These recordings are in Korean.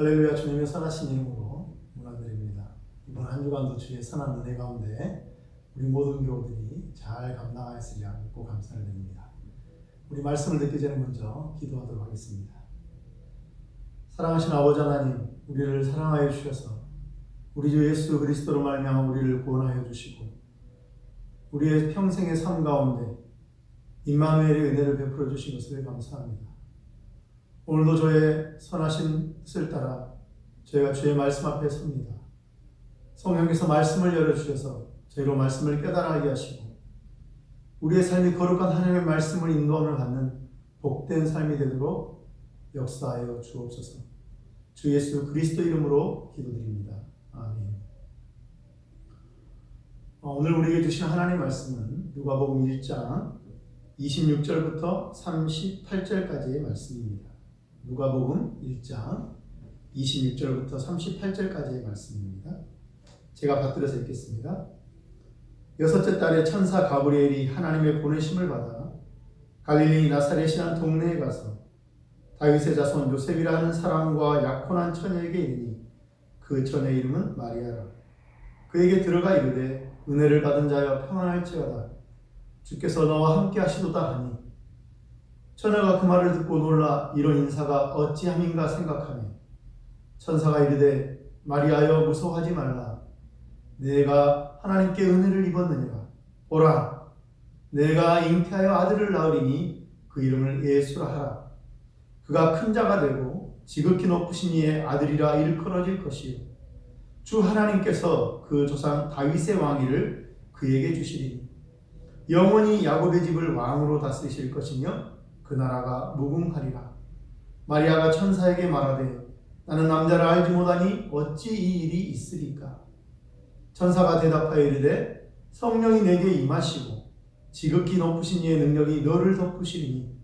할렐루야. 주님의 선하신 이름으로 문안드립니다. 이번 한 주간도 주의 선한 은혜 가운데 우리 모든 교우들이 잘 감당하였으리라 믿고 감사를 드립니다. 우리 말씀을 듣기 전에 먼저 기도하도록 하겠습니다. 사랑하신 아버지 하나님, 우리를 사랑하여 주셔서 우리 주 예수 그리스도로 말미암아 우리를 구원하여 주시고 우리의 평생의 삶 가운데 임마누엘의 은혜를 베풀어 주신 것을 감사합니다. 오늘도 저의 선하신 뜻을 따라 저희가 주의 말씀 앞에 섭니다. 성령께서 말씀을 열어주셔서 저희로 말씀을 깨달아하게 하시고 우리의 삶이 거룩한 하나님의 말씀을 인도함을 받는 복된 삶이 되도록 역사하여 주옵소서. 주 예수 그리스도 이름으로 기도드립니다. 아멘. 오늘 우리에게 주신 하나님의 말씀은 누가복음 1장 26절부터 38절까지의 말씀입니다. 누가복음 1장 26절부터 38절까지의 말씀입니다. 제가 받들어서 읽겠습니다. 여섯째 달에 천사 가브리엘이 하나님의 보내심을 받아 갈릴리 나사렛이라는 동네에 가서 다윗의 자손 요셉이라 하는 사람과 약혼한 처녀에게 이르니 그 처녀의 이름은 마리아라. 그에게 들어가 이르되 은혜를 받은 자여 평안할지어다. 주께서 너와 함께 하시도다 하니 처녀가 그 말을 듣고 놀라 이런 인사가 어찌함인가 생각하며 천사가 이르되 마리아여 무서워하지 말라. 내가 하나님께 은혜를 입었느니라. 보라, 내가 잉태하여 아들을 낳으리니 그 이름을 예수라 하라. 그가 큰 자가 되고 지극히 높으신 이의 아들이라 일컬어질 것이요 주 하나님께서 그 조상 다윗의 왕위를 그에게 주시리니 영원히 야곱의 집을 왕으로 다스리실 것이며 그 나라가 무궁하리라. 마리아가 천사에게 말하되 나는 남자를 알지 못하니 어찌 이 일이 있으리까? 천사가 대답하여 이르되 성령이 내게 임하시고 지극히 높으신 이의 능력이 너를 덮으시리니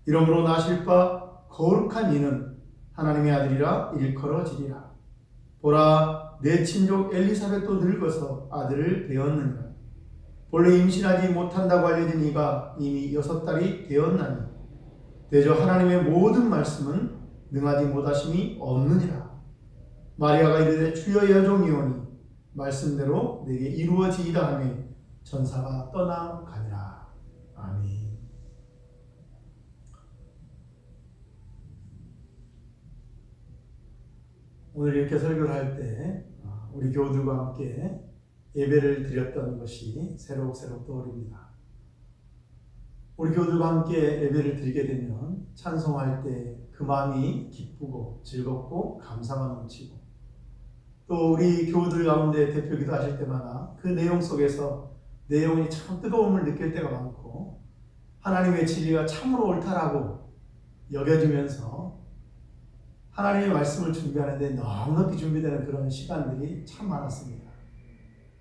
이러므로 나실 바 거룩한 이는 하나님의 아들이라 일컬어지리라. 보라, 내 친족 엘리사벳도 늙어서 아들을 배었느니라. 본래 임신하지 못한다고 알려진 이가 이미 6달이 되었나니 대저 하나님의 모든 말씀은 능하지 못하심이 없느니라. 마리아가 이르되 주여 여종이오니 말씀대로 내게 이루어지이다 하며 천사가 떠나가니라. 아멘. 오늘 이렇게 설교를 할 때 우리 교우들과 함께 예배를 드렸던 것이 새록새록 떠오릅니다. 우리 교우들과 함께 예배를 드리게 되면 찬송할 때 그 마음이 기쁘고 즐겁고 감사가 넘치고 또 우리 교우들 가운데 대표 기도하실 때마다 그 내용 속에서 내 영혼이 참 뜨거움을 느낄 때가 많고 하나님의 진리가 참으로 옳다라고 여겨지면서 하나님의 말씀을 준비하는데 넉넉히 준비되는 그런 시간들이 참 많았습니다.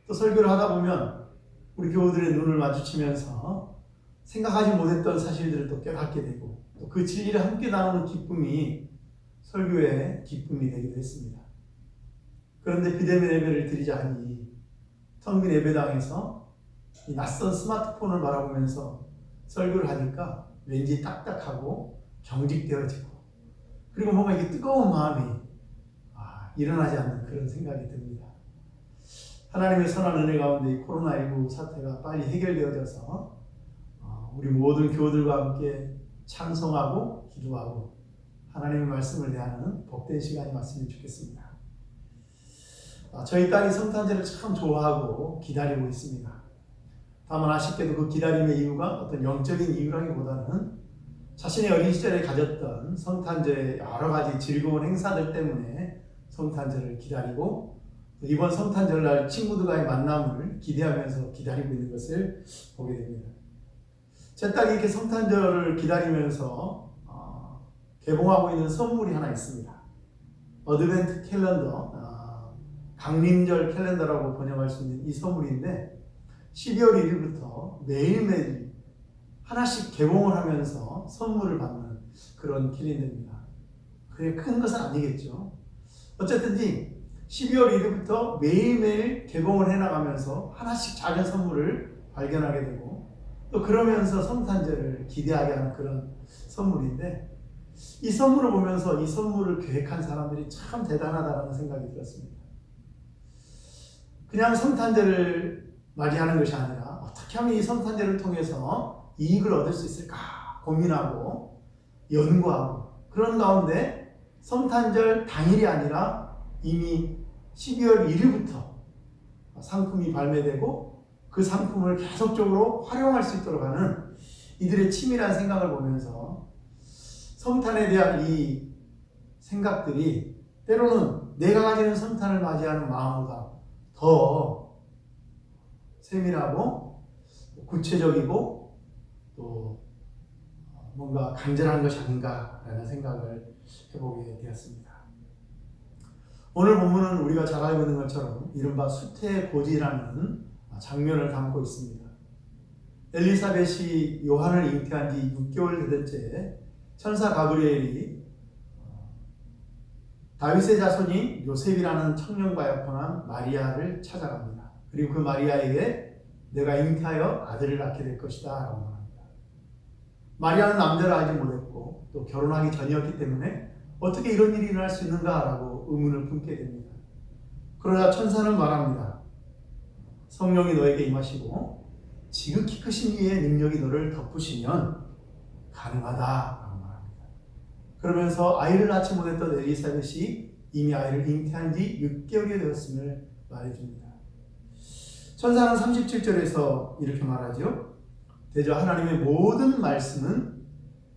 또 설교를 하다 보면 우리 교우들의 눈을 마주치면서 생각하지 못했던 사실들을 또 깨닫게 되고 또 그 진리를 함께 나누는 기쁨이 설교의 기쁨이 되기도 했습니다. 그런데 비대면 예배를 드리자니 텅 빈 예배당에서 이 낯선 스마트폰을 바라보면서 설교를 하니까 왠지 딱딱하고 경직되어지고 그리고 뭔가 이게 뜨거운 마음이 일어나지 않는 그런 생각이 듭니다. 하나님의 선한 은혜 가운데 이 코로나19 사태가 빨리 해결되어져서 우리 모든 교우들과 함께 찬송하고 기도하고 하나님의 말씀을 대하는 복된 시간이 왔으면 좋겠습니다. 저희 딸이 성탄절을 참 좋아하고 기다리고 있습니다. 다만 아쉽게도 그 기다림의 이유가 어떤 영적인 이유라기보다는 자신의 어린 시절에 가졌던 성탄절의 여러 가지 즐거운 행사들 때문에 성탄절을 기다리고 이번 성탄절날 친구들과의 만남을 기대하면서 기다리고 있는 것을 보게 됩니다. 제 딸이 이렇게 성탄절을 기다리면서 개봉하고 있는 선물이 하나 있습니다. 어드벤트 캘린더, 강림절 캘린더라고 번역할 수 있는 이 선물인데 12월 1일부터 매일매일 하나씩 개봉을 하면서 선물을 받는 그런 캘린더입니다. 그게 큰 것은 아니겠죠. 어쨌든지 12월 1일부터 매일매일 개봉을 해나가면서 하나씩 작은 선물을 발견하게 되고 또 그러면서 성탄절을 기대하게 하는 그런 선물인데 이 선물을 보면서 이 선물을 계획한 사람들이 참 대단하다는 생각이 들었습니다. 그냥 성탄절을 맞이하는 것이 아니라 어떻게 하면 이 성탄절을 통해서 이익을 얻을 수 있을까 고민하고 연구하고, 그런 가운데 성탄절 당일이 아니라 이미 12월 1일부터 상품이 발매되고 그 상품을 계속적으로 활용할 수 있도록 하는 이들의 치밀한 생각을 보면서 성탄에 대한 이 생각들이 때로는 내가 가지는 성탄을 맞이하는 마음보다 더 세밀하고 구체적이고 또 뭔가 간절한 것이 아닌가라는 생각을 해보게 되었습니다. 오늘 본문은 우리가 잘 알고 있는 것처럼 이른바 수태고지라는 장면을 담고 있습니다. 엘리사벳이 요한을 잉태한 지 6개월 되던 때 천사 가브리엘이 다윗의 자손인 요셉이라는 청년과 약혼한 마리아를 찾아갑니다. 그리고 그 마리아에게 내가 잉태하여 아들을 낳게 될 것이다 라고 말합니다. 마리아는 남자를 알지 못했고 또 결혼하기 전이었기 때문에 어떻게 이런 일이 일어날 수 있는가 라고 의문을 품게 됩니다. 그러자 천사는 말합니다. 성령이 너에게 임하시고 지극히 크신 이의 능력이 너를 덮으시면 가능하다 라고 말합니다. 그러면서 아이를 낳지 못했던 엘리사벳이 이미 아이를 잉태한 지 6개월이 되었음을 말해줍니다. 천사는 37절에서 이렇게 말하죠. 대저 하나님의 모든 말씀은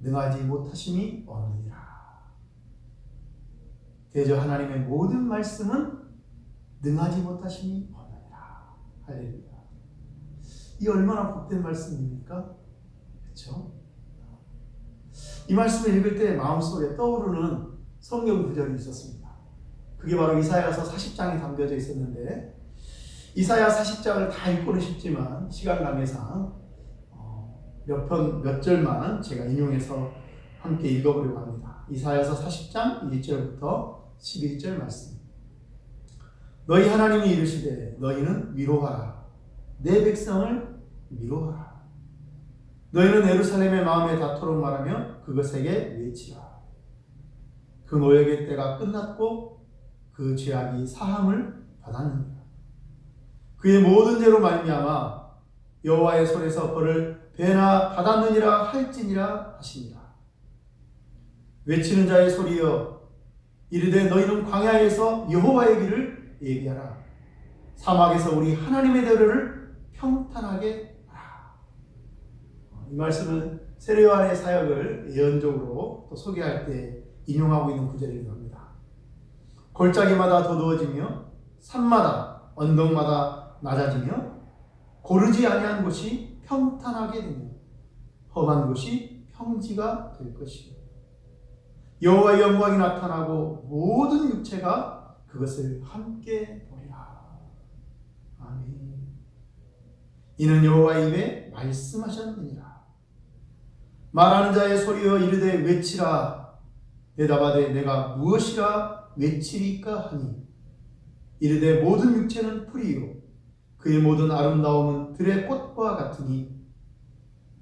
능하지 못하심이 없느니라. 대저 하나님의 모든 말씀은 능하지 못하심이 없느니라. 할렐루야. 이 얼마나 복된 말씀입니까? 그렇죠? 이 말씀을 읽을 때 마음속에 떠오르는 성경 구절이 있었습니다. 그게 바로 이사야서 40장에 담겨져 있었는데 이사야 40장을 다 읽고는 싶지만 시간 관계상 몇 절만 제가 인용해서 함께 읽어보려고 합니다. 이사야서 40장 1절부터 11절 말씀. 너희 하나님이 이르시되 너희는 위로하라. 내 백성을 위로하라. 너희는 예루살렘의 마음에 닿도록 말하며 그것에게 외치라. 그 노역의 때가 끝났고 그 죄악이 사함을 받았느니라. 그의 모든 죄로 말미암아 여호와의 손에서 벌을 배나 받았느니라 할지니라 하시니라. 외치는 자의 소리여 이르되 너희는 광야에서 여호와의 길을 예비하라. 사막에서 우리 하나님의 대로를 평탄하게 하라. 이 말씀은 세례요한의 사역을 예언적으로 또 소개할 때 인용하고 있는 구절이기도 합니다. 골짜기마다 도두어지며 산마다 언덕마다 낮아지며 고르지 아니한 곳이 평탄하게 되며 험한 곳이 평지가 될 것이요 여호와의 영광이 나타나고 모든 육체가 그것을 함께 보리라. 아멘. 이는 여호와의 입에 말씀하셨느니라. 말하는 자의 소리여 이르되 외치라. 대답하되 내가 무엇이라 외치리까 하니 이르되 모든 육체는 풀이요 그의 모든 아름다움은 들의 꽃과 같으니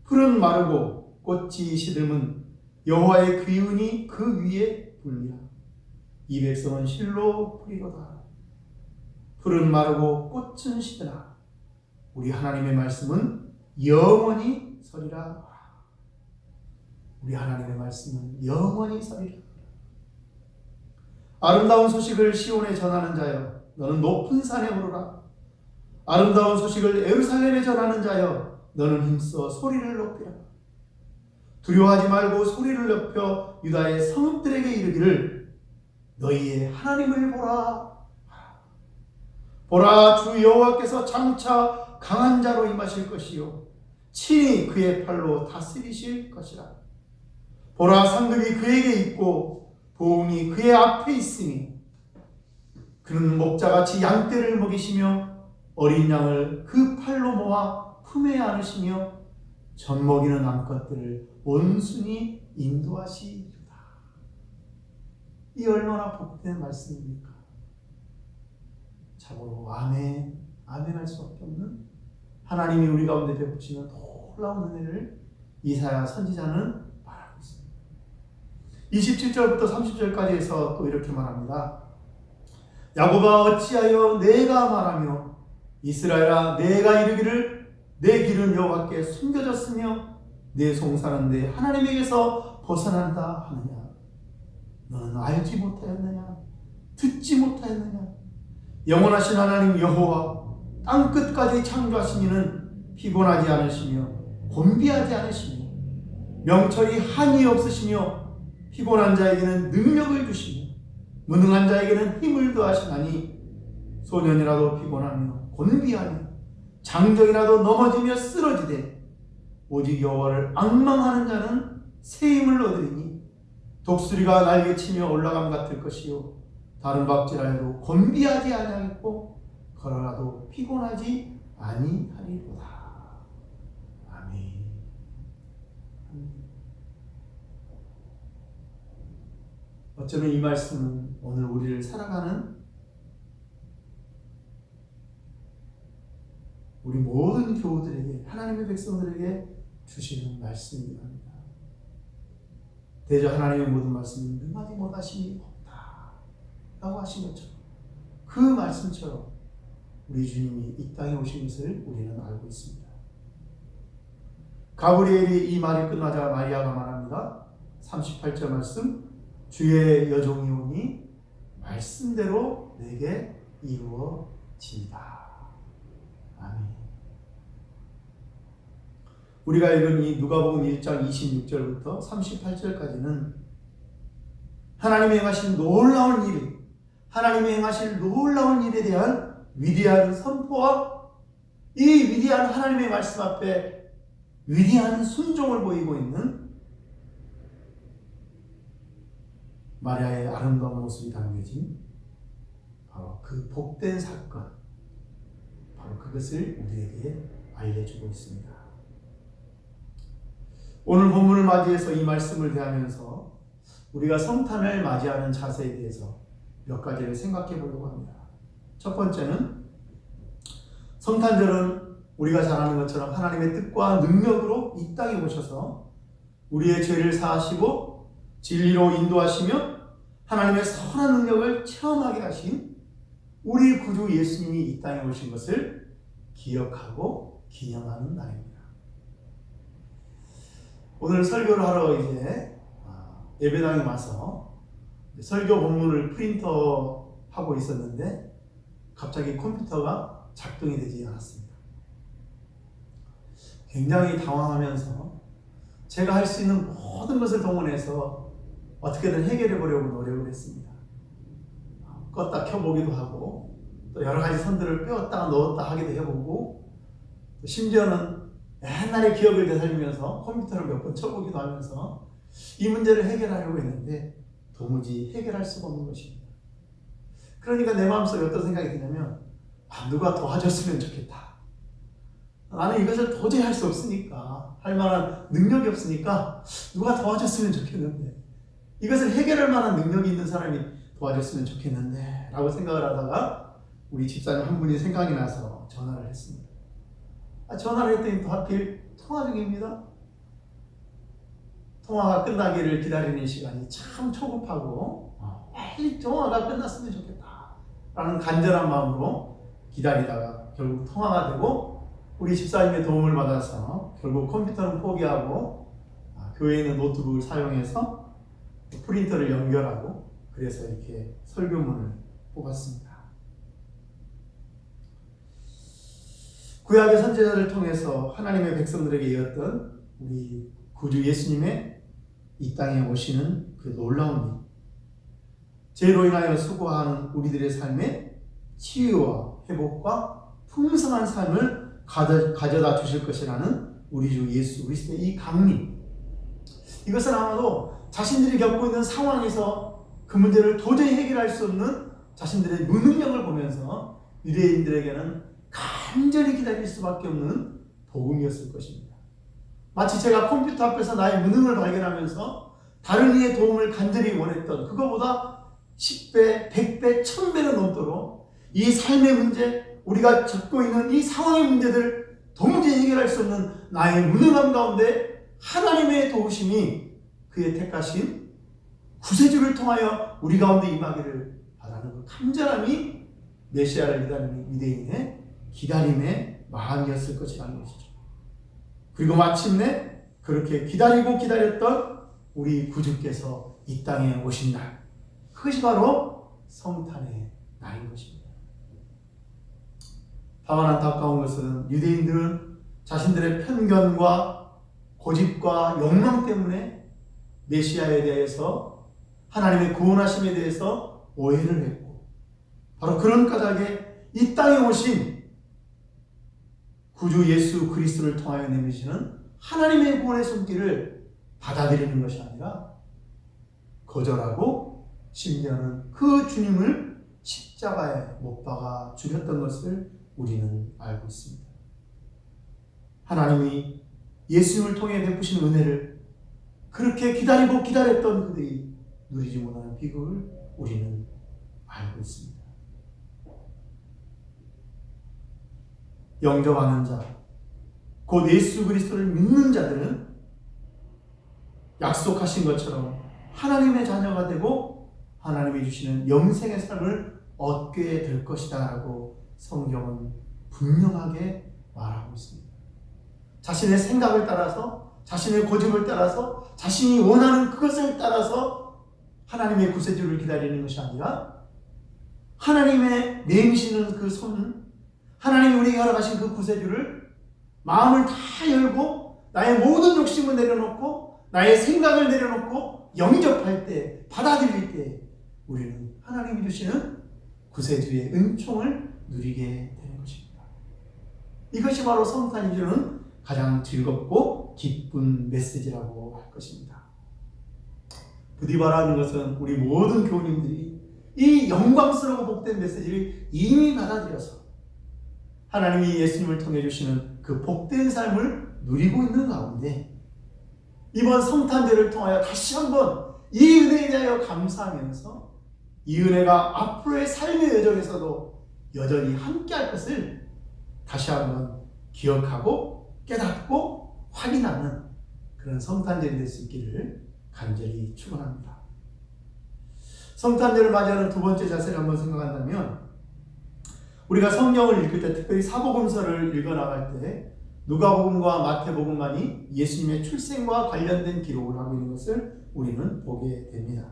풀은 마르고 꽃이 시들면 여호와의 귀운이 그 위에 불리라. 이 백성은 실로 풀이로다. 풀은 마르고 꽃은 시드나 우리 하나님의 말씀은 영원히 서리라. 우리 하나님의 말씀은 영원히 서리라. 아름다운 소식을 시온에 전하는 자여 너는 높은 산에 오르라. 아름다운 소식을 예루살렘에 전하는 자여 너는 힘써 소리를 높이라. 두려워하지 말고 소리를 높여 유다의 성읍들에게 이르기를 너희의 하나님을 보라. 보라 주 여호와께서 장차 강한 자로 임하실 것이요 친히 그의 팔로 다스리실 것이라. 보라 상급이 그에게 있고 보응이 그의 앞에 있으니 그는 목자같이 양떼를 먹이시며 어린 양을 그 팔로 모아 품에 안으시며 젖먹이는 암컷들을 온순히 인도하시리로다. 이 얼마나 복된 말씀입니까? 참으로 아멘, 아멘할 수밖에 없는 하나님이 우리 가운데 베푸시는 놀라운 은혜를 이사야 선지자는 말하고 있습니다. 27절부터 30절까지 해서 또 이렇게 말합니다. 야곱아 어찌하여 내가 말하며 이스라엘아 내가 이르기를 내 길은 여호와께 숨겨졌으며 내 송사는 내 하나님에게서 벗어난다 하느냐. 너는 알지 못하였느냐 듣지 못하였느냐. 영원하신 하나님 여호와 땅끝까지 창조하신 이는 피곤하지 않으시며 곤비하지 않으시며 명철이 한이 없으시며 피곤한 자에게는 능력을 주시며 무능한 자에게는 힘을 더하시나니 소년이라도 피곤하며 곤비하며 장정이라도 넘어지며 쓰러지되 오직 여호와를 앙망하는 자는 새 힘을 얻으리니 독수리가 날개치며 올라감 같을 것이요 다른 박질하여도 곤비하지 아니하겠고 걸어라도 피곤하지 아니하리로다. 아멘. 어쩌면 이 말씀은 오늘 우리를 살아가는 우리 모든 교우들에게 하나님의 백성들에게 주시는 말씀이긴 합니다. 대저 하나님의 모든 말씀은 능하지 못하심이 없다 라고 하신 것처럼 그 말씀처럼 우리 주님이 이 땅에 오신 것을 우리는 알고 있습니다. 가브리엘이 이 말이 끝나자 마리아가 말합니다. 38절 말씀 주의 여종이 오니 말씀대로 내게 이루어지이다. 아멘. 우리가 읽은 이 누가복음 1장 26절부터 38절까지는 하나님이 행하신 놀라운 일, 하나님이 행하실 놀라운 일에 대한 위대한 선포와 이 위대한 하나님의 말씀 앞에 위대한 순종을 보이고 있는 마리아의 아름다운 모습이 담겨진 바로 그 복된 사건, 바로 그것을 우리에게 알려주고 있습니다. 오늘 본문을 맞이해서 이 말씀을 대하면서 우리가 성탄을 맞이하는 자세에 대해서 몇 가지를 생각해 보려고 합니다. 첫 번째는 성탄절은 우리가 잘 아는 것처럼 하나님의 뜻과 능력으로 이 땅에 오셔서 우리의 죄를 사하시고 진리로 인도하시며 하나님의 선한 능력을 체험하게 하신 우리 구주 예수님이 이 땅에 오신 것을 기억하고 기념하는 날입니다. 오늘 설교를 하러 이제 예배당에 와서 설교 본문을 프린터하고 있었는데 갑자기 컴퓨터가 작동이 되지 않았습니다. 굉장히 당황하면서 제가 할 수 있는 모든 것을 동원해서 어떻게든 해결해 보려고 노력을 했습니다. 껐다 켜보기도 하고 또 여러 가지 선들을 빼었다가 넣었다 하기도 해보고 또 심지어는 옛날의 기억을 되살리면서 컴퓨터를 몇 번 쳐보기도 하면서 이 문제를 해결하려고 했는데 도무지 해결할 수가 없는 것입니다. 그러니까 내 마음속에 어떤 생각이 드냐면 누가 도와줬으면 좋겠다. 나는 이것을 도저히 할 수 없으니까, 할 만한 능력이 없으니까 누가 도와줬으면 좋겠는데, 이것을 해결할 만한 능력이 있는 사람이 도와줬으면 좋겠는데 라고 생각을 하다가 우리 집사님 한 분이 생각이 나서 전화를 했습니다. 전화를 했더니 또 하필 통화 중입니다. 통화가 끝나기를 기다리는 시간이 참 초급하고 빨리 통화가 끝났으면 좋겠다 라는 간절한 마음으로 기다리다가 결국 통화가 되고 우리 집사님의 도움을 받아서 결국 컴퓨터는 포기하고 교회에 있는 노트북을 사용해서 프린터를 연결하고 그래서 이렇게 설교문을 뽑았습니다. 구약의 선지자를 통해서 하나님의 백성들에게 이었던 우리 구주 예수님의 이 땅에 오시는 그 놀라운 일, 죄로 인하여 수고하는 우리들의 삶에 치유와 회복과 풍성한 삶을 가져다 주실 것이라는 우리 주 예수 그리스도의 이 강림, 이것은 아마도 자신들이 겪고 있는 상황에서 그 문제를 도저히 해결할 수 없는 자신들의 무능력을 보면서 유대인들에게는 간절히 기다릴 수밖에 없는 복음이었을 것입니다. 마치 제가 컴퓨터 앞에서 나의 무능을 발견하면서 다른 이의 도움을 간절히 원했던 그거보다 10배, 100배, 1000배는 넘도록 이 삶의 문제, 우리가 겪고 있는 이 상황의 문제들을 도무지 해결할 수 없는 나의 무능함 가운데 하나님의 도우심이 그의 택하신 구세주를 통하여 우리 가운데 임하기를 바라는 그 간절함이 메시아를 기다리는 유대인의 기다림의 마음이었을 것이라는 것이죠. 그리고 마침내 그렇게 기다리고 기다렸던 우리 구주께서 이 땅에 오신 날, 그것이 바로 성탄의 날인 것입니다. 다만 안타까운 것은 유대인들은 자신들의 편견과 고집과 욕망 때문에 메시아에 대해서, 하나님의 구원하심에 대해서 오해를 했고, 바로 그런 까닭에 이 땅에 오신 구주 예수 그리스도를 통하여 내미시는 하나님의 구원의 손길을 받아들이는 것이 아니라 거절하고 심지어는 그 주님을 십자가에 못 박아 죽였던 것을 우리는 알고 있습니다. 하나님이 예수님을 통해 베푸신 은혜를 그렇게 기다리고 기다렸던 그들이 누리지 못하는 비극을 우리는 알고 있습니다. 영접하는 자, 곧 예수 그리스도를 믿는 자들은 약속하신 것처럼 하나님의 자녀가 되고 하나님이 주시는 영생의 삶을 얻게 될 것이다 라고 성경은 분명하게 말하고 있습니다. 자신의 생각을 따라서, 자신의 고집을 따라서, 자신이 원하는 그것을 따라서 하나님의 구세주를 기다리는 것이 아니라 하나님의 내미시는 그 손, 하나님이 우리에게 허락하신 그 구세주를 마음을 다 열고 나의 모든 욕심을 내려놓고 나의 생각을 내려놓고 영접할 때, 받아들일 때 우리는 하나님이 주시는 구세주의 은총을 누리게 되는 것입니다. 이것이 바로 성탄이 주는 가장 즐겁고 기쁜 메시지라고 할 것입니다. 부디 바라는 것은 우리 모든 교우님들이 이 영광스러워 복된 메시지를 이미 받아들여서 하나님이 예수님을 통해 주시는 그 복된 삶을 누리고 있는 가운데 이번 성탄절을 통하여 다시 한번 이 은혜에 대하여 감사하면서 이 은혜가 앞으로의 삶의 여정에서도 여전히 함께할 것을 다시 한번 기억하고 깨닫고 확인하는 그런 성탄절이 될 수 있기를 간절히 축원합니다. 성탄절을 맞이하는 두 번째 자세를 한번 생각한다면 우리가 성경을 읽을 때, 특별히 사복음서를 읽어나갈 때 누가복음과 마태복음만이 예수님의 출생과 관련된 기록을 하고 있는 것을 우리는 보게 됩니다.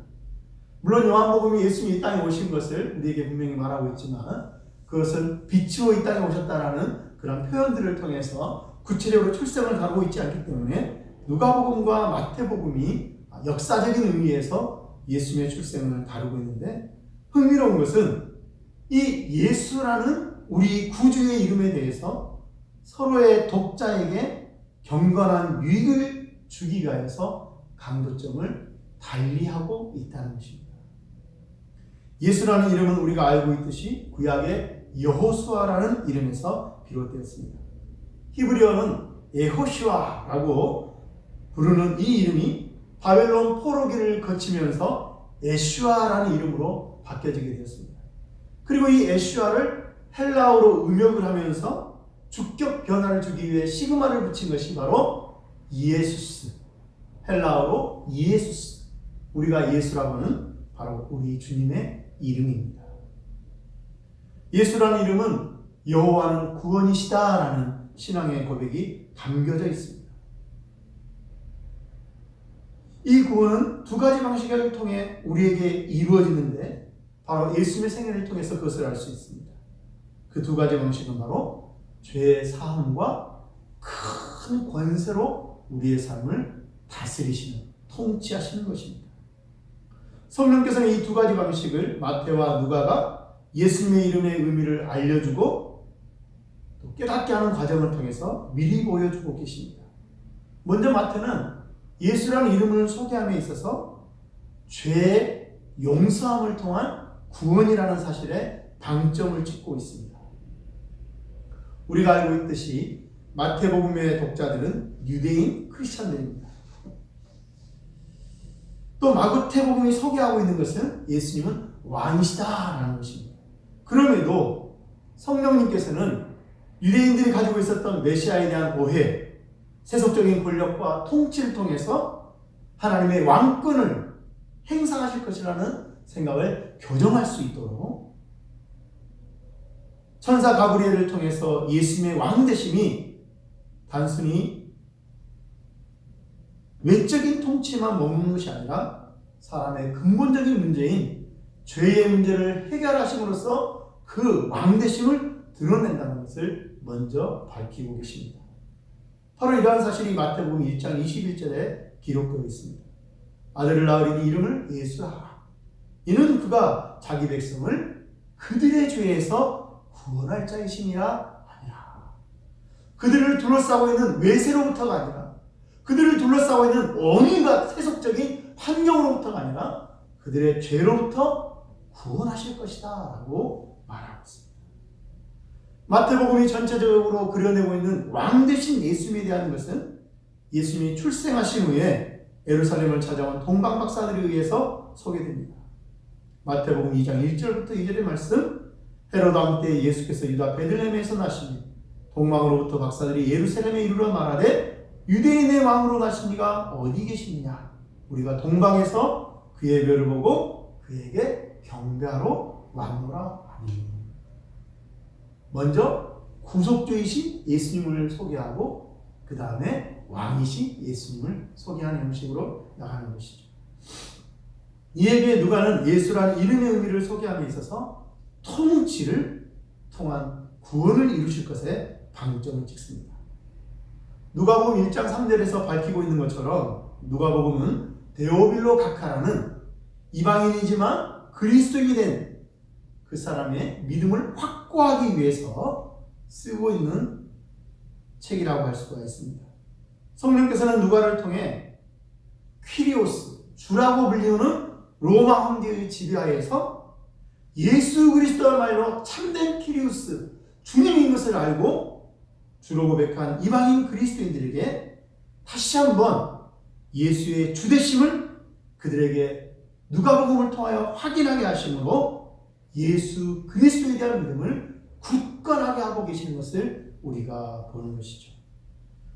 물론 요한복음이 예수님이 이 땅에 오신 것을 우리에게 분명히 말하고 있지만 그것은 빛으로 이 땅에 오셨다라는 그런 표현들을 통해서 구체적으로 출생을 다루고 있지 않기 때문에 누가복음과 마태복음이 역사적인 의미에서 예수님의 출생을 다루고 있는데, 흥미로운 것은 이 예수라는 우리 구주의 이름에 대해서 서로의 독자에게 경건한 유익을 주기 위하여서 강조점을 달리하고 있다는 것입니다. 예수라는 이름은 우리가 알고 있듯이 구약의 여호수아라는 이름에서 비롯되었습니다. 히브리어는 예호슈아라고 부르는 이 이름이 바벨론 포로기를 거치면서 에슈아라는 이름으로 바뀌어지게 되었습니다. 그리고 이 에슈아를 헬라어로 음역을 하면서 주격 변화를 주기 위해 시그마를 붙인 것이 바로 이에수스, 헬라어로 이에수스, 우리가 예수라고 하는 바로 우리 주님의 이름입니다. 예수라는 이름은 여호와는 구원이시다라는 신앙의 고백이 담겨져 있습니다. 이 구원은 두 가지 방식을 통해 우리에게 이루어지는데 바로 예수님의 생애를 통해서 그것을 알 수 있습니다. 그 두 가지 방식은 바로 죄의 사함과 큰 권세로 우리의 삶을 다스리시는, 통치하시는 것입니다. 성령께서는 이 두 가지 방식을 마태와 누가가 예수님의 이름의 의미를 알려주고 또 깨닫게 하는 과정을 통해서 미리 보여주고 계십니다. 먼저 마태는 예수라는 이름을 소개함에 있어서 죄의 용서함을 통한 구원이라는 사실에 방점을 찍고 있습니다. 우리가 알고 있듯이 마태복음의 독자들은 유대인 크리스찬들입니다. 또 마태복음이 소개하고 있는 것은 예수님은 왕이시다라는 것입니다. 그럼에도 성령님께서는 유대인들이 가지고 있었던 메시아에 대한 오해, 세속적인 권력과 통치를 통해서 하나님의 왕권을 행사하실 것이라는 생각을 교정할 수 있도록 천사 가브리엘을 통해서 예수님의 왕되심이 단순히 외적인 통치만 머무는 것이 아니라 사람의 근본적인 문제인 죄의 문제를 해결하심으로써 그 왕되심을 드러낸다는 것을 먼저 밝히고 계십니다. 바로 이러한 사실이 마태복음 1장 21절에 기록되어 있습니다. 아들을 낳으리니 이름을 예수하라. 이는 그가 자기 백성을 그들의 죄에서 구원할 자이심이라 하니라. 그들을 둘러싸고 있는 외세로부터가 아니라, 그들을 둘러싸고 있는 온갖 세속적인 환경으로부터가 아니라 그들의 죄로부터 구원하실 것이다 라고 말하고 있습니다. 마태복음이 전체적으로 그려내고 있는 왕 되신 예수님에 대한 것은 예수님이 출생하신 후에 예루살렘을 찾아온 동방 박사들에 의해서 소개됩니다. 마태복음 2장 1절부터 2절의 말씀, 헤로드 왕 때 예수께서 유다 베들레헴에서 나시니 동방으로부터 박사들이 예루살렘에 이르러 말하되 유대인의 왕으로 나신 이가 어디 계시느냐? 우리가 동방에서 그의 별을 보고 그에게 경배하러 왔노라 하니. 먼저 구속주이신 예수님을 소개하고 그 다음에 왕이신 예수님을 소개하는 형식으로 나가는 것이죠. 이에 비해 누가는 예수라는 이름의 의미를 소개함에 있어서 통치를 통한 구원을 이루실 것에 방점을 찍습니다. 누가복음 1장 3절에서 밝히고 있는 것처럼 누가복음은 데오빌로 가카라는 이방인이지만 그리스도인이 된 그 사람의 믿음을 확고하기 위해서 쓰고 있는 책이라고 할 수가 있습니다. 성령께서는 누가를 통해 퀴리오스, 주라고 불리우는 로마 황제의 지배하에서 예수 그리스도야말로 참된 퀴리오스, 주님인 것을 알고 주로 고백한 이방인 그리스도인들에게 다시 한번 예수의 주되심을 그들에게 누가복음을 통하여 확인하게 하심으로 예수 그리스도에 대한 믿음을 굳건하게 하고 계시는 것을 우리가 보는 것이죠.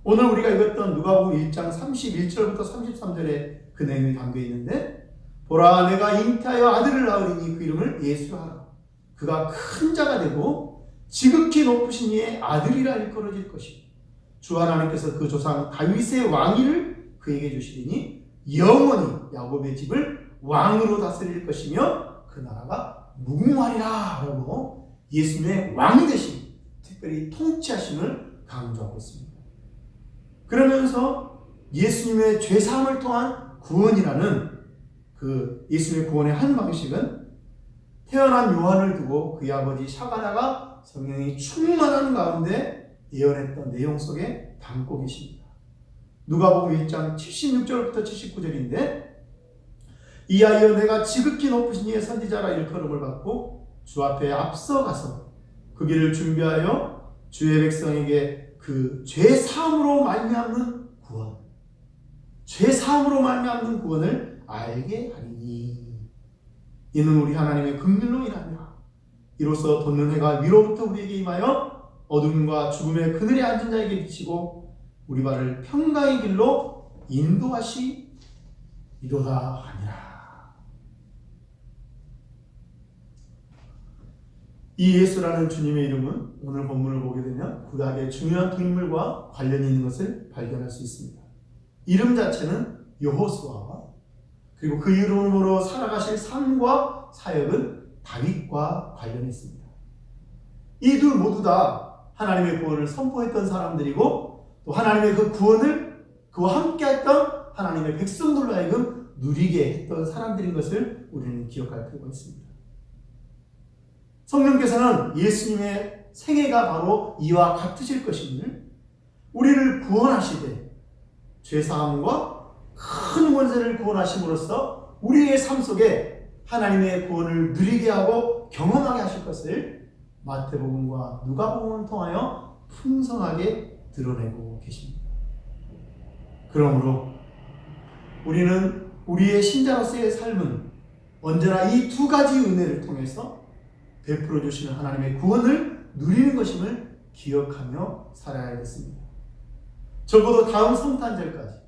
오늘 우리가 읽었던 누가복음 1장 31절부터 33절에 그 내용이 담겨 있는데, 보라 내가 잉태하여 아들을 낳으리니 그 이름을 예수하라. 그가 큰 자가 되고 지극히 높으신 이의 아들이라 일컬어질 것이요 주 하나님께서 그 조상 다윗의 왕위를 그에게 주시리니 영원히 야곱의 집을 왕으로 다스릴 것이며 그 나라가 무궁하리라 라고 예수님의 왕되심, 특별히 통치하심을 강조하고 있습니다. 그러면서 예수님의 죄사함을 통한 구원이라는 그 예수님의 구원의 한 방식은 태어난 요한을 두고 그의 아버지 샤가랴가 성령이 충만한 가운데 예언했던 내용 속에 담고 계십니다. 누가복음 1장 76절부터 79절인데, 이 아이여 내가 지극히 높으신 이의 선지자라 일컬음을 받고 주 앞에 앞서가서 그 길을 준비하여 주의 백성에게 그 죄사함으로 말미암는 구원, 죄사함으로 말미암는 구원을 알게 하리니 이는 우리 하나님의 긍휼로 인하니라. 이로써 돋는 해가 위로부터 우리에게 임하여 어둠과 죽음의 그늘에 앉은 자에게 비치고 우리 발을 평강의 길로 인도하시리로다 하니라. 이 예수라는 주님의 이름은 오늘 본문을 보게 되면 구약의 중요한 인물과 관련이 있는 것을 발견할 수 있습니다. 이름 자체는 여호수아와 그리고 그 이름으로 살아가실 삶과 사역은 다윗과 관련이 있습니다. 이 둘 모두 다 하나님의 구원을 선포했던 사람들이고 또 하나님의 그 구원을 그와 함께했던 하나님의 백성들로 하여금 누리게 했던 사람들인 것을 우리는 기억할 필요가 있습니다. 성령께서는 예수님의 생애가 바로 이와 같으실 것임을, 우리를 구원하시되 죄사함과 큰 권세를 구원하심으로써 우리의 삶 속에 하나님의 구원을 누리게 하고 경험하게 하실 것을 마태복음과 누가복음을 통하여 풍성하게 드러내고 계십니다. 그러므로 우리는 우리의 신자로서의 삶은 언제나 이 두 가지 은혜를 통해서 베풀어 주시는 하나님의 구원을 누리는 것임을 기억하며 살아야겠습니다. 적어도 다음 성탄절까지,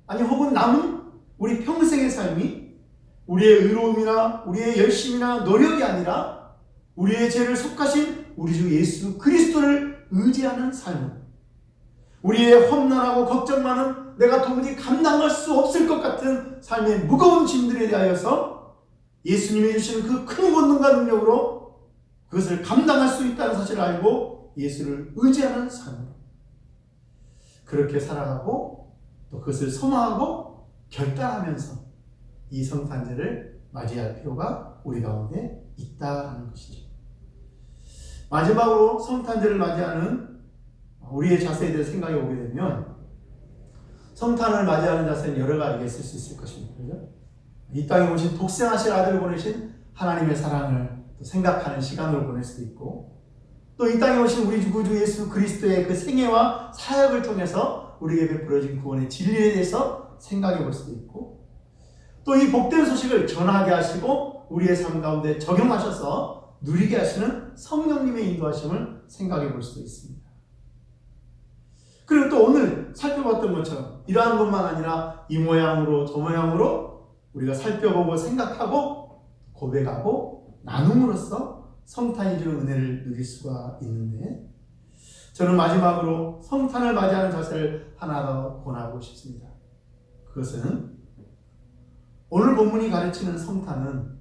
아니 혹은 남은 우리 평생의 삶이 우리의 의로움이나 우리의 열심이나 노력이 아니라 우리의 죄를 속하신 우리 주 예수 그리스도를 의지하는 삶, 우리의 험난하고 걱정 많은 내가 도무지 감당할 수 없을 것 같은 삶의 무거운 짐들에 대하여서 예수님이 주시는 그 큰 권능과 능력으로 그것을 감당할 수 있다는 사실을 알고 예수를 의지하는 삶, 그렇게 살아가고 또 그것을 소망하고 결단하면서 이 성탄절을 맞이할 필요가 우리 가운데 있다는 것이죠. 마지막으로 성탄절을 맞이하는 우리의 자세에 대해 생각해 보게 되면 성탄을 맞이하는 자세는 여러 가지가 있을 수 있을 것입니다. 그렇죠? 이 땅에 오신 독생하신 아들을 보내신 하나님의 사랑을 또 생각하는 시간으로 보낼 수도 있고, 또 이 땅에 오신 우리 구주 예수 그리스도의 그 생애와 사역을 통해서 우리에게 베풀어진 구원의 진리에 대해서 생각해 볼 수도 있고, 또 이 복된 소식을 전하게 하시고 우리의 삶 가운데 적용하셔서 누리게 하시는 성령님의 인도하심을 생각해 볼 수도 있습니다. 그리고 또 오늘 살펴봤던 것처럼 이러한 것만 아니라 이 모양으로 저 모양으로 우리가 살펴보고 생각하고 고백하고 나눔으로써 성탄이 주는 은혜를 누릴 수가 있는데, 저는 마지막으로 성탄을 맞이하는 자세를 하나 더 권하고 싶습니다. 그것은 오늘 본문이 가르치는 성탄은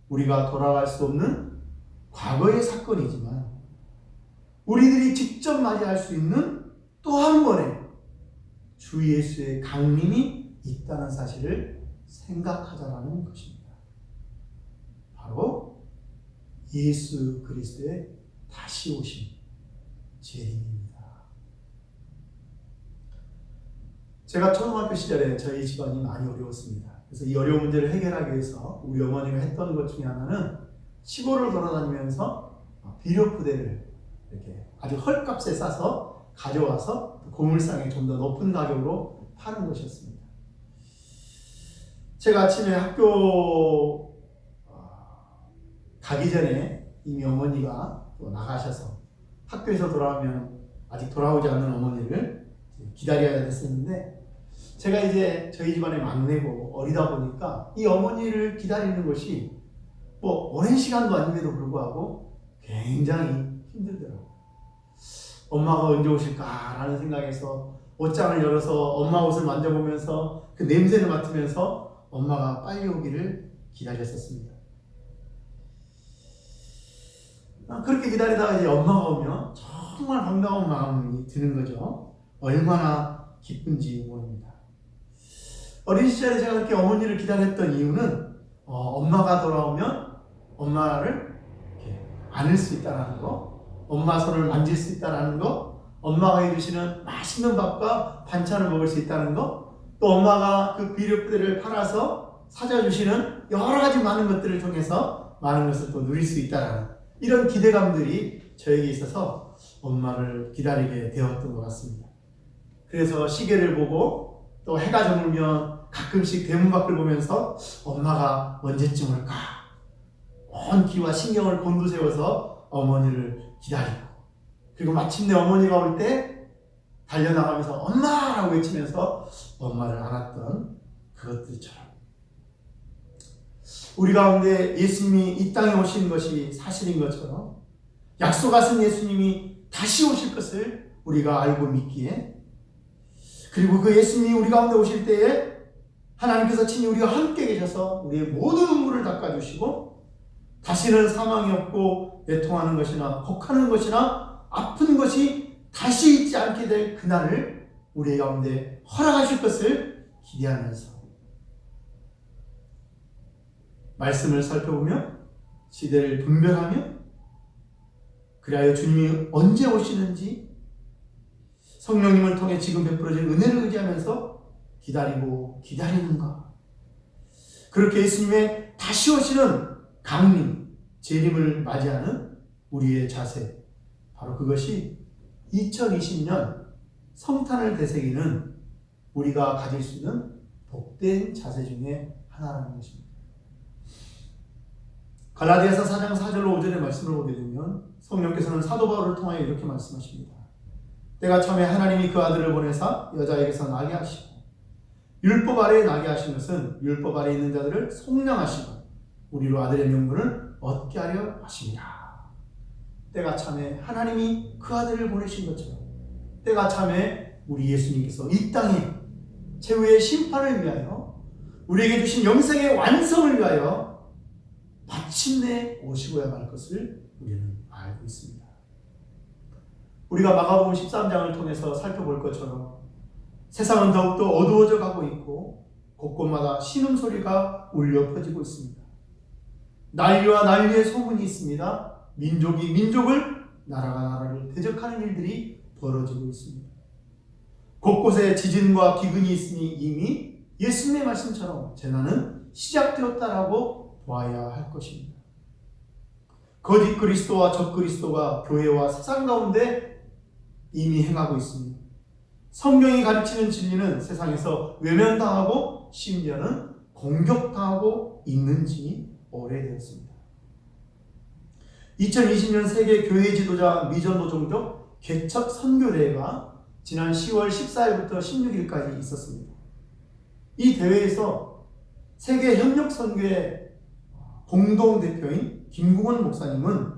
우리가 돌아갈 수 없는 과거의 사건이지만 우리들이 직접 맞이할 수 있는 또 한 번의 주 예수의 강림이 있다는 사실을 생각하자라는 것입니다. 바로 예수 그리스도의 다시 오심, 재림입니다. 제가 초등학교 시절에 저희 집안이 많이 어려웠습니다. 그래서 이 어려운 문제를 해결하기 위해서 우리 어머니가 했던 것 중에 하나는 시골을 돌아다니면서 비료 부대를 이렇게 아주 헐값에 싸서 가져와서 고물상에 좀 더 높은 가격으로 파는 것이었습니다. 제가 아침에 학교 가기 전에 이미 어머니가 또 나가셔서 학교에서 돌아오면 아직 돌아오지 않는 어머니를 기다려야 됐었는데, 제가 이제 저희 집안의 막내고 어리다 보니까 이 어머니를 기다리는 것이 뭐 오랜 시간도 아님에도 불구하고 굉장히 힘들더라고요. 엄마가 언제 오실까라는 생각에서 옷장을 열어서 엄마 옷을 만져보면서 그 냄새를 맡으면서 엄마가 빨리 오기를 기다렸었습니다. 그렇게 기다리다가 이제 엄마가 오면 정말 반가운 마음이 드는 거죠. 얼마나 기쁜지 모릅니다. 어린 시절에 제가 그렇게 어머니를 기다렸던 이유는 엄마가 돌아오면 엄마를 이렇게 안을 수 있다는 거, 엄마 손을 만질 수 있다는 거, 엄마가 해주시는 맛있는 밥과 반찬을 먹을 수 있다는 거, 또 엄마가 그 비료 부대를 팔아서 사줘주시는 여러 가지 많은 것들을 통해서 많은 것을 또 누릴 수 있다는 이런 기대감들이 저에게 있어서 엄마를 기다리게 되었던 것 같습니다. 그래서 시계를 보고 또 해가 저물면 가끔씩 대문 밖을 보면서 엄마가 언제쯤 올까? 온 기와 신경을 곤두세워서 어머니를 기다리고, 그리고 마침내 어머니가 올 때 달려나가면서 엄마라고 외치면서 엄마를 안았던 그것들처럼 우리 가운데 예수님이 이 땅에 오신 것이 사실인 것처럼 약속하신 예수님이 다시 오실 것을 우리가 알고 믿기에, 그리고 그 예수님이 우리 가운데 오실 때에 하나님께서 친히 우리와 함께 계셔서 우리의 모든 눈물을 닦아주시고 다시는 사망이 없고 애통하는 것이나 곡하는 것이나 아픈 것이 다시 있지 않게 될 그날을 우리 가운데 허락하실 것을 기대하면서 말씀을 살펴보며 시대를 분별하며 그리하여 주님이 언제 오시는지 성령님을 통해 지금 베풀어진 은혜를 의지하면서 기다리고 기다리는가, 그렇게 예수님의 다시 오시는 강림, 재림을 맞이하는 우리의 자세, 바로 그것이 2020년 성탄을 되새기는 우리가 가질 수 있는 복된 자세 중에 하나라는 것입니다. 갈라디아서 4장 4절로 5절의 말씀을 보게 되면 성령께서는 사도 바울을 통하여 이렇게 말씀하십니다. 때가 참에 하나님이 그 아들을 보내사 여자에게서 나게 하시고 율법 아래에 나게 하신 것은 율법 아래에 있는 자들을 속량하시고 우리로 아들의 명분을 얻게 하려 하십니다. 때가 참에 하나님이 그 아들을 보내신 것처럼 때가 참에 우리 예수님께서 이 땅에 최후의 심판을 위하여 우리에게 주신 영생의 완성을 위하여 마침내 오시고야 말 것을 우리는 알고 있습니다. 우리가 마가복음 13장을 통해서 살펴볼 것처럼 세상은 더욱더 어두워져 가고 있고 곳곳마다 신음소리가 울려 퍼지고 있습니다. 난리와 난리의 소문이 있습니다. 민족이 민족을, 나라가 나라를 대적하는 일들이 벌어지고 있습니다. 곳곳에 지진과 기근이 있으니 이미 예수님의 말씀처럼 재난은 시작되었다라고 보아야 할 것입니다. 거짓 그리스도와 적 그리스도가 교회와 세상 가운데 이미 행하고 있습니다. 성경이 가르치는 진리는 세상에서 외면당하고 심지어는 공격당하고 있는지 오래되었습니다. 2020년 세계 교회 지도자 미전도종족 개척 선교대회가 지난 10월 14일부터 16일까지 있었습니다. 이 대회에서 세계 협력 선교회 공동대표인 김국원 목사님은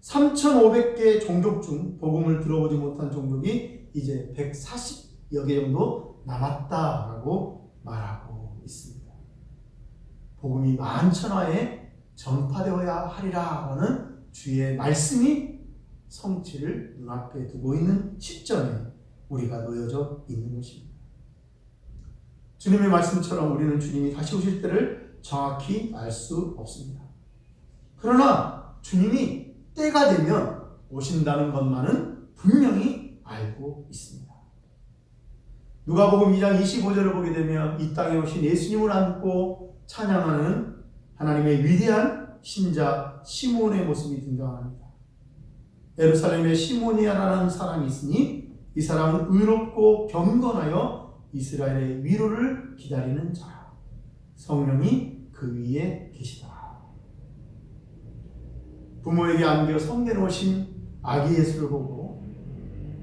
3,500개 종족 중 복음을 들어보지 못한 종족이 이제 140여 개 정도 남았다라고 말하고 있습니다. 복음이 만천하에 전파되어야 하리라라는 주의 말씀이 성취를 눈앞에 두고 있는 시점에 우리가 놓여져 있는 것입니다. 주님의 말씀처럼 우리는 주님이 다시 오실 때를 정확히 알 수 없습니다. 그러나 주님이 때가 되면 오신다는 것만은 분명히 알고 있습니다. 누가복음 2장 25절을 보게 되면 이 땅에 오신 예수님을 안고 찬양하는 하나님의 위대한 신자 시몬의 모습이 등장합니다. 예루살렘에 시몬이라는 사람이 있으니 이 사람은 의롭고 경건하여 이스라엘의 위로를 기다리는 자라. 성령이 그 위에 계시다. 부모에게 안겨 섬겨놓으신 아기 예수를 보고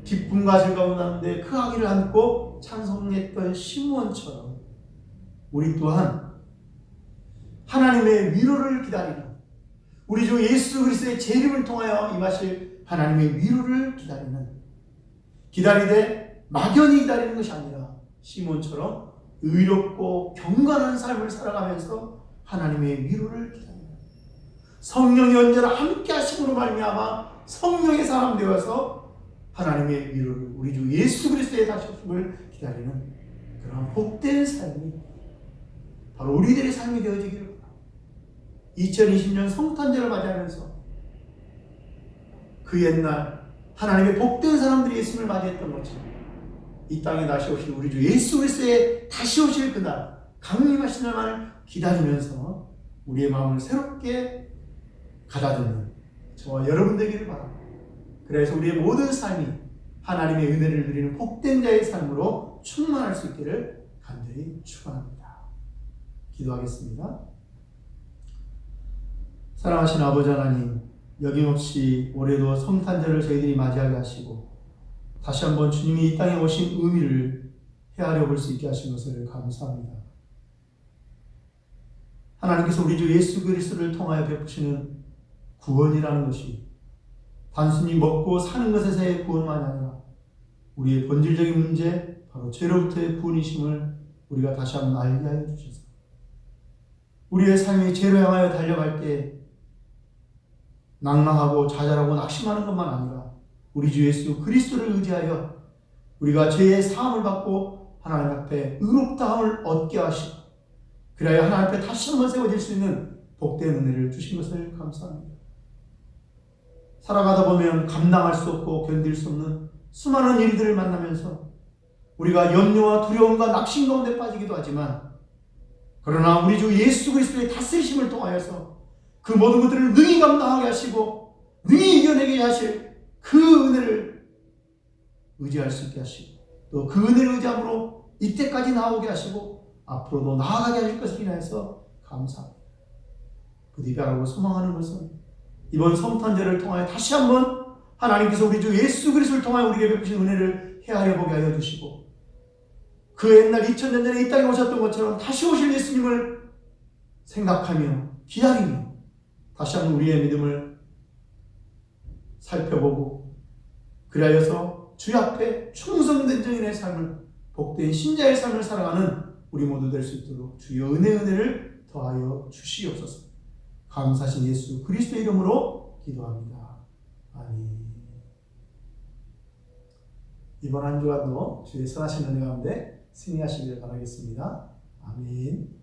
기쁨과 즐거움 가운데 그 아기를 안고 찬송했던 시므온처럼 우리 또한 하나님의 위로를 기다리는, 우리 주 예수 그리스도의 재림을 통하여 임하실 하나님의 위로를 기다리되 막연히 기다리는 것이 아니라 시몬처럼 의롭고 경건한 삶을 살아가면서 하나님의 위로를 기다리는, 성령이 언제나 함께 하심으로 말미암아 성령의 사람 되어서 하나님의 위로를, 우리 주 예수 그리스도의 다시 오심을 기다리는 그런 복된 삶이 바로 우리들의 삶이 되어지기를 바랍니다. 2020년 성탄절을 맞이하면서 그 옛날 하나님의 복된 사람들이 예수님을 맞이했던 것처럼 이 땅에 다시 오실 우리 주 예수 그리스도의 다시 오실 그날, 강림하신 날을 기다리면서 우리의 마음을 새롭게 가다듬는 저와 여러분 되기를 바랍니다. 그래서 우리의 모든 삶이 하나님의 은혜를 누리는 복된 자의 삶으로 충만할 수 있기를 간절히 축원합니다. 기도하겠습니다. 사랑하신 아버지 하나님, 여김없이 올해도 성탄절을 저희들이 맞이하게 하시고 다시 한번 주님이 이 땅에 오신 의미를 헤아려 볼 수 있게 하신 것을 감사합니다. 하나님께서 우리 주 예수 그리스도를 통하여 베푸시는 구원이라는 것이 단순히 먹고 사는 것에서의 구원만이 아니라 우리의 본질적인 문제, 바로 죄로부터의 구원이심을 우리가 다시 한번 알게 하여 주셔서 우리의 삶이 죄로 향하여 달려갈 때 낭망하고 좌절하고 낙심하는 것만 아니라 우리 주 예수 그리스도를 의지하여 우리가 죄의 사함을 받고 하나님 앞에 의롭다함을 얻게 하시고 그래야 하나님 앞에 다시 한번 세워질 수 있는 복된 은혜를 주신 것을 감사합니다. 살아가다 보면 감당할 수 없고 견딜 수 없는 수많은 일들을 만나면서 우리가 염려와 두려움과 낙심 가운데 빠지기도 하지만 그러나 우리 주 예수 그리스도의 다스리심을 통하여서 그 모든 것들을 능히 감당하게 하시고 능히 이겨내게 하실 그 은혜를 의지할 수 있게 하시고 또 그 은혜를 의지함으로 이때까지 나오게 하시고 앞으로도 나아가게 하실 것을 인하여서 감사합니다. 부디 바라고 소망하는 것은 이번 성탄절을 통하여 다시 한번 하나님께서 우리 주 예수 그리스도를 통하여 우리에게 베푸신 은혜를 헤아려 보게 하여 주시고 그 옛날 2000년 전에 이 땅에 오셨던 것처럼 다시 오실 예수님을 생각하며 기다리며 다시 한번 우리의 믿음을 살펴보고 그리하여서 주 앞에 충성된 증인의 삶을, 복된 신자의 삶을 살아가는 우리 모두 될 수 있도록 주여 은혜를 더하여 주시옵소서. 감사하신 예수 그리스도의 이름으로 기도합니다. 아멘. 이번 한 주간도 주의 선하신 은혜 가운데 승리하시기를 바라겠습니다. 아멘.